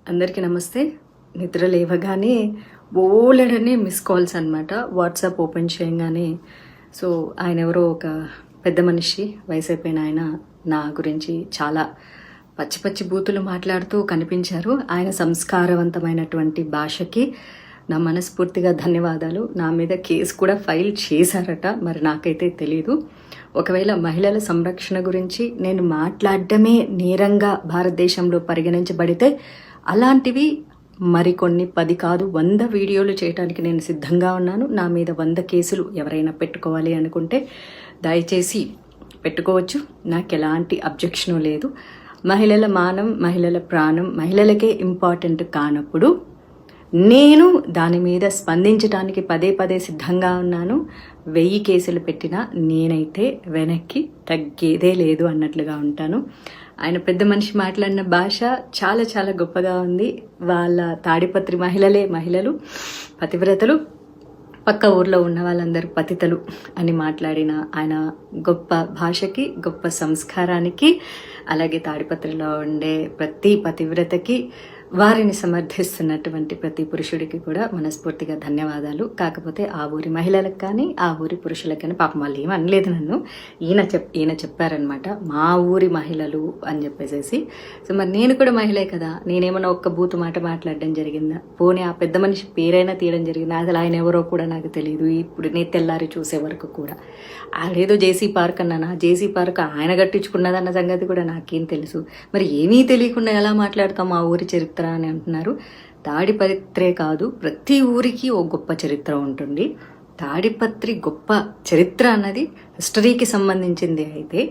అందరికీ నమస్తే. నిద్ర లేవగానే బోలెడన్ని మిస్ కాల్స్ అనమాట. వాట్సాప్ ఓపెన్ చేయగానే ఆయన ఎవరో ఒక పెద్ద మనిషి, వయసు అయిపోయిన ఆయన నా గురించి చాలా పచ్చి పచ్చి బూతులు మాట్లాడుతూ కనిపించారు. ఆయన సంస్కారవంతమైనటువంటి భాషకి నా మనస్ఫూర్తిగా ధన్యవాదాలు. నా మీద కేసు కూడా ఫైల్ చేశారట, మరి నాకైతే తెలీదు. ఒకవేళ మహిళల సంరక్షణ గురించి నేను మాట్లాడడమే నేరంగా భారతదేశంలో పరిగణించబడితే అలాంటివి మరికొన్ని 10 కాదు 100 వీడియోలు చేయడానికి నేను సిద్ధంగా ఉన్నాను. నా మీద 100 కేసులు ఎవరైనా పెట్టుకోవాలి అనుకుంటే దయచేసి పెట్టుకోవచ్చు. నాకు ఎలాంటి అబ్జెక్షను లేదు. మహిళల మానం, మహిళల ప్రాణం మహిళలకే ఇంపార్టెంట్ కానప్పుడు నేను దాని మీద స్పందించడానికి పదే సిద్ధంగా ఉన్నాను. 1000 కేసులు పెట్టినా నేనైతే వెనక్కి తగ్గేదే లేదు అన్నట్లుగా ఉంటాను. ఆయన పెద్ద మనిషి మాట్లాడిన భాష చాలా చాలా గొప్పగా ఉంది. వాళ్ళ తాడిపత్రి మహిళలు పతివ్రతలు, పక్క ఊర్లో ఉన్న వాళ్ళందరూ పతితలు అని మాట్లాడిన ఆయన గొప్ప భాషకి, గొప్ప సంస్కారానికి, అలాగే తాడిపత్రిలో ఉండే ప్రతి పతివ్రతకి, వారిని సమర్థిస్తున్నటువంటి ప్రతి పురుషుడికి కూడా మనస్ఫూర్తిగా ధన్యవాదాలు. కాకపోతే ఆ ఊరి మహిళలకు కానీ ఆ ఊరి పురుషులకు కానీ పాపం వాళ్ళు ఏమీ అనలేదు నన్ను. ఈయన చెప్పారనమాట, మా ఊరి మహిళలు అని చెప్పేసి. మరి నేను కూడా మహిళే కదా, నేనేమన్నా ఒక్క బూతు మాట మాట్లాడడం జరిగిందా? పోనీ ఆ పెద్ద మనిషి పేరైనా తీయడం జరిగిందా? అసలు ఆయన ఎవరో కూడా నాకు తెలియదు. ఇప్పుడు నేను తెల్లారి చూసే వరకు కూడా ఆడేదో జేసీ పార్క్ అన్నానా, జేసీ పార్క్ ఆయన కట్టించుకున్నదన్న సంగతి కూడా నాకేం తెలుసు. మరి ఏమీ తెలియకుండా ఎలా మాట్లాడతాం మా ఊరి చరిత్ర అని అంటున్నారు. తాడిపత్రే కాదు, ప్రతి ఊరికి ఓ గొప్ప చరిత్ర ఉంటుంది. తాడిపత్రి గొప్ప చరిత్ర అన్నది హిస్టరీకి సంబంధించింది అయితే,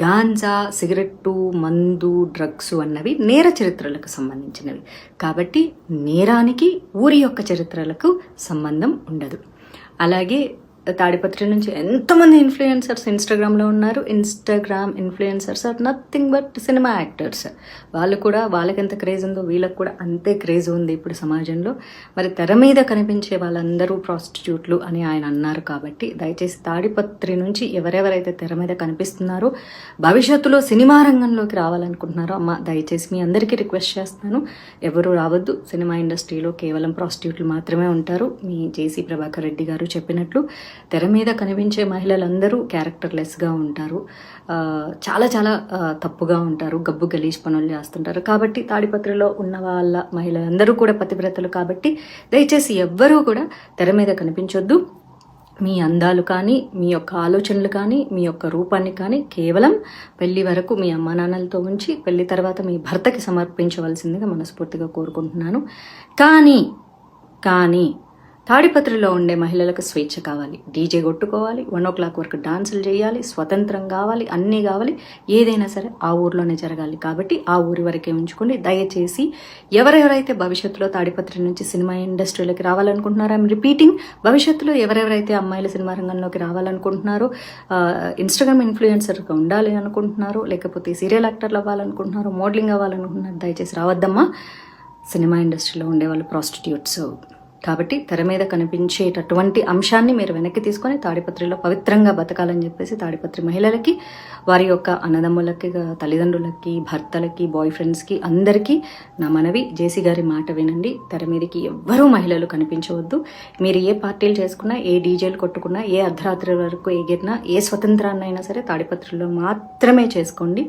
గాంజా, సిగరెట్టు, మందు, డ్రగ్స్ అన్నవి నేర చరిత్రలకు సంబంధించినవి. కాబట్టి నేరానికి ఊరి యొక్క చరిత్రలకు సంబంధం ఉండదు. అలాగే తాడిపత్రి నుంచి ఎంతోమంది ఇన్ఫ్లుయెన్సర్స్ ఇన్స్టాగ్రామ్లో ఉన్నారు. Instagram influencers are nothing but cinema actors. వాళ్ళు కూడా, వాళ్ళకి ఎంత క్రేజ్ ఉందో వీళ్ళకి కూడా అంతే క్రేజ్ ఉంది ఇప్పుడు సమాజంలో. మరి తెర మీద కనిపించే వాళ్ళందరూ ప్రాస్టిట్యూట్లు అని ఆయన అన్నారు. కాబట్టి దయచేసి తాడిపత్రి నుంచి ఎవరెవరైతే తెర మీద కనిపిస్తున్నారో, భవిష్యత్తులో సినిమా రంగంలోకి రావాలనుకుంటున్నారో, అమ్మ దయచేసి మీ అందరికీ రిక్వెస్ట్ చేస్తాను, ఎవరు రావద్దు. సినిమా ఇండస్ట్రీలో కేవలం ప్రాస్టిట్యూట్లు మాత్రమే ఉంటారు. మీ జేసీ ప్రభాకర్ రెడ్డి గారు చెప్పినట్లు తెర మీద కనిపించే మహిళలందరూ క్యారెక్టర్లెస్గా ఉంటారు, చాలా చాలా తప్పుగా ఉంటారు, గబ్బు గలీజ్ పనులు చేస్తుంటారు. కాబట్టి తాడిపత్రిలో ఉన్న వాళ్ళ మహిళలందరూ కూడా పతివ్రతలు. కాబట్టి దయచేసి ఎవ్వరూ కూడా తెర మీద కనిపించొద్దు. మీ అందాలు కానీ, మీ యొక్క ఆలోచనలు కానీ, మీ యొక్క రూపాన్ని కానీ కేవలం పెళ్లి వరకు మీ అమ్మా నాన్నలతో ఉంచి పెళ్లి తర్వాత మీ భర్తకి సమర్పించవలసిందిగా మనస్ఫూర్తిగా కోరుకుంటున్నాను. కానీ తాడిపత్రిలో ఉండే మహిళలకు స్వేచ్ఛ కావాలి. డీజే కొట్టుకోవాలి, 1 o'clock వరకు డాన్సులు చేయాలి, స్వతంత్రం కావాలి, అన్నీ కావాలి. ఏదైనా సరే ఆ ఊర్లోనే జరగాలి. కాబట్టి ఆ ఊరి వరకే ఉంచుకోండి. దయచేసి ఎవరెవరైతే భవిష్యత్తులో తాడిపత్రి నుంచి సినిమా ఇండస్ట్రీలోకి రావాలనుకుంటున్నారో, ఐఎమ్ రిపీటింగ్, భవిష్యత్తులో ఎవరెవరైతే అమ్మాయిల సినిమా రంగంలోకి రావాలనుకుంటున్నారో, ఇన్స్టాగ్రామ్ ఇన్ఫ్లుయెన్సర్గా ఉండాలి అనుకుంటున్నారో, లేకపోతే సీరియల్ యాక్టర్లు అవ్వాలనుకుంటున్నారో, మోడలింగ్ అవ్వాలనుకుంటున్నారు, దయచేసి రావద్దమ్మా. సినిమా ఇండస్ట్రీలో ఉండేవాళ్ళు ప్రాస్టిట్యూట్స్. కాబట్టి తెర మీద కనిపించేటటువంటి అంశాన్ని మీరు వెనక్కి తీసుకొని తాడిపత్రిలో పవిత్రంగా బతకాలని చెప్పేసి తాడిపత్రి మహిళలకి, వారి యొక్క అన్నదమ్ములకి, తల్లిదండ్రులకి, భర్తలకి, బాయ్ ఫ్రెండ్స్కి అందరికీ నా మనవి, జేసీ గారి మాట వినండి. తెర మీదకి ఎవ్వరూ మహిళలు కనిపించవద్దు. మీరు ఏ పార్టీలు చేసుకున్నా, ఏ డీజేలు కొట్టుకున్నా, ఏ అర్ధరాత్రి వరకు ఎగిరినా, ఏ స్వతంత్రాన్నైనా సరే తాడిపత్రిలో మాత్రమే చేసుకోండి.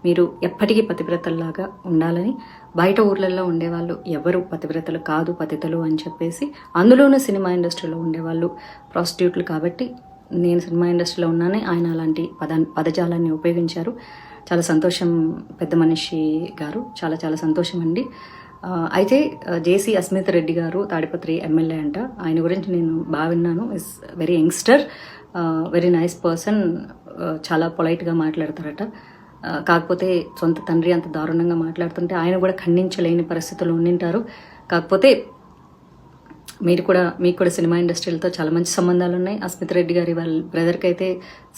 మీరు ఎప్పటికీ పతివ్రతల్లాగా ఉండాలని. బయట ఊర్లలో ఉండేవాళ్ళు ఎవరు పతివ్రతలు కాదు, పతితలు అని చెప్పేసి, అందులోనూ సినిమా ఇండస్ట్రీలో ఉండేవాళ్ళు ప్రాస్టిట్యూట్లు. కాబట్టి నేను సినిమా ఇండస్ట్రీలో ఉన్నానే, ఆయన అలాంటి పదజాలాన్ని ఉపయోగించారు. చాలా సంతోషం పెద్ద మనిషి గారు, చాలా చాలా సంతోషం అండి. అయితే జేసీ అస్మిత్ రెడ్డి గారు తాడిపత్రి ఎమ్మెల్యే అంట. ఆయన గురించి నేను బాగా విన్నాను. Is very youngster, very nice person, చాలా పొలైట్గా మాట్లాడతారట. కాకపోతే సొంత తండ్రి అంత దారుణంగా మాట్లాడుతుంటే ఆయన కూడా ఖండించలేని పరిస్థితులు ఉండింటారు. కాకపోతే మీకు కూడా సినిమా ఇండస్ట్రీలతో చాలా మంచి సంబంధాలు ఉన్నాయి. అస్మిత్ రెడ్డి గారి వాళ్ళ బ్రదర్కి అయితే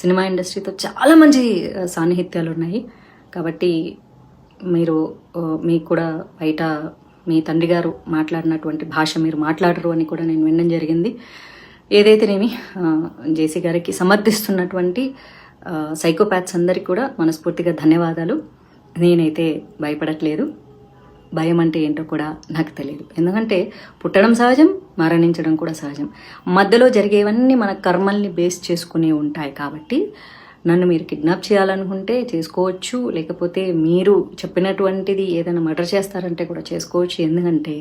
సినిమా ఇండస్ట్రీతో చాలా మంచి సాన్నిహిత్యాలు ఉన్నాయి. కాబట్టి మీకు కూడా బయట మీ తండ్రి గారు మాట్లాడినటువంటి భాష మీరు మాట్లాడరు అని కూడా నేను వినడం జరిగింది. ఏదైతేనేమి జేసీ గారికి సమర్థిస్తున్నటువంటి సైకోపాత్స్ అందరికీ కూడా మనస్ఫూర్తిగా ధన్యవాదాలు. నేనైతే భయపడట్లేదు. భయం అంటే ఏంటో కూడా నాకు తెలియదు. ఎందుకంటే పుట్టడం సహజం, మరణించడం కూడా సహజం. మధ్యలో జరిగేవన్నీ మన కర్మల్ని బేస్ చేసుకునే ఉంటాయి. కాబట్టి నన్ను మీరు కిడ్నాప్ చేయాలనుకుంటే చేసుకోవచ్చు, లేకపోతే మీరు చెప్పినటువంటిది ఏదైనా మర్డర్ చేస్తారంటే కూడా చేసుకోవచ్చు. ఎందుకంటే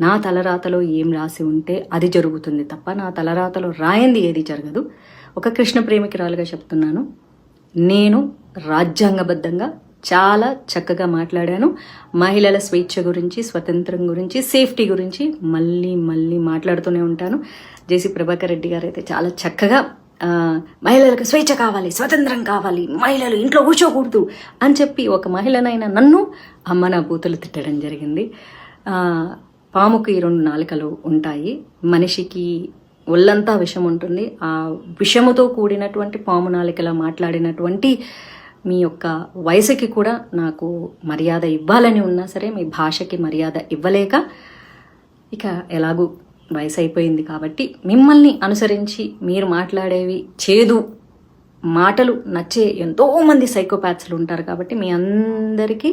నా తలరాతలో ఏం రాసి ఉంటే అది జరుగుతుంది తప్ప నా తలరాతలో రాయింది ఏది జరగదు. ఒక కృష్ణ ప్రేమికురాలుగా చెప్తున్నాను, నేను రాజ్యాంగబద్ధంగా చాలా చక్కగా మాట్లాడాను. మహిళల స్వేచ్ఛ గురించి, స్వతంత్రం గురించి, సేఫ్టీ గురించి మళ్ళీ మళ్ళీ మాట్లాడుతూనే ఉంటాను. జేసీ ప్రభాకర్ రెడ్డి గారు అయితే చాలా చక్కగా మహిళలకు స్వేచ్ఛ కావాలి, స్వతంత్రం కావాలి, మహిళలు ఇంట్లో కూర్చోకూడదు అని చెప్పి ఒక మహిళనైనా నన్ను అమ్మ నా బూతులు తిట్టడం జరిగింది. పాముకి 2 నాలుకలు ఉంటాయి, మనిషికి ఒళ్ళంతా విషం ఉంటుంది. ఆ విషముతో కూడినటువంటి పాము నాలికలా మాట్లాడినటువంటి మీ యొక్క వయసుకి కూడా నాకు మర్యాద ఇవ్వాలని ఉన్నా సరే మీ భాషకి మర్యాద ఇవ్వలేక, ఇక ఎలాగూ వయసు అయిపోయింది కాబట్టి మిమ్మల్ని అనుసరించి మీరు మాట్లాడేవి చేదు మాటలు నచ్చే ఎంతోమంది సైకోపాత్స్లు ఉంటారు. కాబట్టి మీ అందరికీ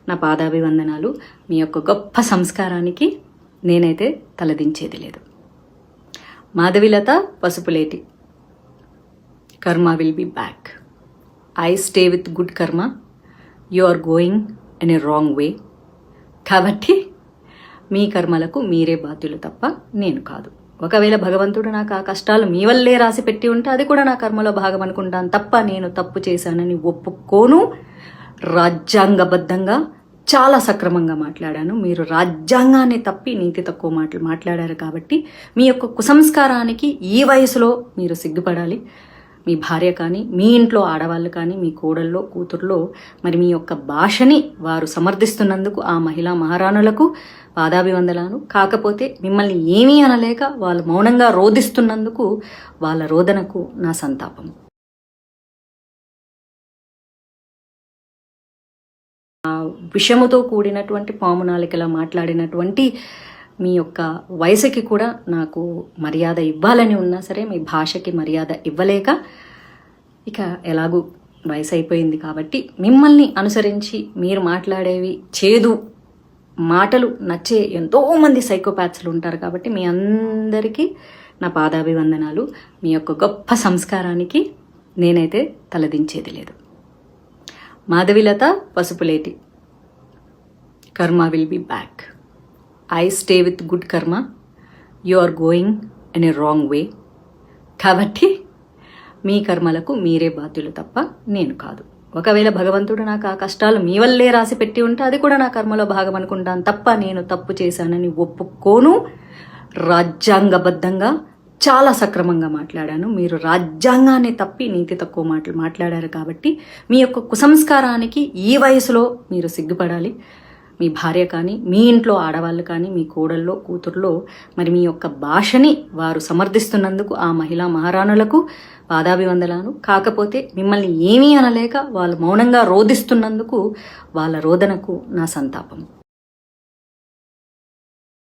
నా పాదాభివందనాలు. మీ యొక్క గొప్ప సంస్కారానికి నేనైతే తలదించేది లేదు. మాధవిలత పసుపులేటి, కర్మ will be back. I stay with good karma. You are going in a wrong way. కాబట్టి మీ కర్మలకు మీరే బాధ్యులు తప్ప నేను కాదు. ఒకవేళ భగవంతుడు నాకు ఆ కష్టాలు మీ వల్లే రాసి పెట్టి ఉంటే అది కూడా నా కర్మలో భాగం అనుకుంటాను తప్ప నేను తప్పు చేశానని ఒప్పుకోను. రాజ్యాంగబద్ధంగా చాలా సక్రమంగా మాట్లాడాను. మీరు రాజ్యాంగాన్ని తప్పి నీతి తక్కువ మాటలు మాట్లాడారు. కాబట్టి మీ యొక్క కుసంస్కారానికి ఈ వయసులో మీరు సిగ్గుపడాలి. మీ భార్య కానీ, మీ ఇంట్లో ఆడవాళ్ళు కానీ, మీ కోడల్లో కూతుర్లో మరి మీ యొక్క భాషని వారు సమర్థిస్తున్నందుకు ఆ మహిళా మహారాణులకు పాదాభివందనాలు. కాకపోతే మిమ్మల్ని ఏమీ అనలేక వాళ్ళు మౌనంగా రోధిస్తున్నందుకు వాళ్ళ రోదనకు నా సంతాపం. ఆ విషముతో కూడినటువంటి పాము నాలికలా మాట్లాడినటువంటి మీ యొక్క వయసుకి కూడా నాకు మర్యాద ఇవ్వాలని ఉన్నా సరే మీ భాషకి మర్యాద ఇవ్వలేక, ఇక ఎలాగూ వయసు అయిపోయింది కాబట్టి మిమ్మల్ని అనుసరించి మీరు మాట్లాడేవి చేదు మాటలు నచ్చే ఎంతోమంది సైకోపాత్స్లు ఉంటారు. కాబట్టి మీ అందరికీ నా పాదాభివందనాలు. మీ యొక్క గొప్ప సంస్కారానికి నేనైతే తలదించేది లేదు. మాధవిలత పసుపులేటి, కర్మ will be back. I stay with good karma. You are going in a wrong way. కాబట్టి మీ కర్మలకు మీరే బాధ్యులు తప్ప నేను కాదు. ఒకవేళ భగవంతుడు నాకు ఆ కష్టాలు మీ వల్లే రాసి పెట్టి ఉంటే అది కూడా నా కర్మలో భాగం అనుకుంటాను తప్ప నేను తప్పు చేశానని ఒప్పుకోను. రాజ్యాంగబద్ధంగా చాలా సక్రమంగా మాట్లాడాను. మీరు రాజ్యాంగాన్ని తప్పి నీతి తక్కువ మాటలు మాట్లాడారు. కాబట్టి మీ యొక్క కుసంస్కారానికి ఈ వయసులో మీరు సిగ్గుపడాలి. మీ భార్య కానీ, మీ ఇంట్లో ఆడవాళ్ళు కానీ, మీ కోడల్లో కూతుర్లో మరి మీ యొక్క భాషని వారు సమర్థిస్తున్నందుకు ఆ మహిళా మహారాణులకు పాదాభివందనాలు. కాకపోతే మిమ్మల్ని ఏమీ అనలేక వాళ్ళు మౌనంగా రోధిస్తున్నందుకు వాళ్ళ రోదనకు నా సంతాపం.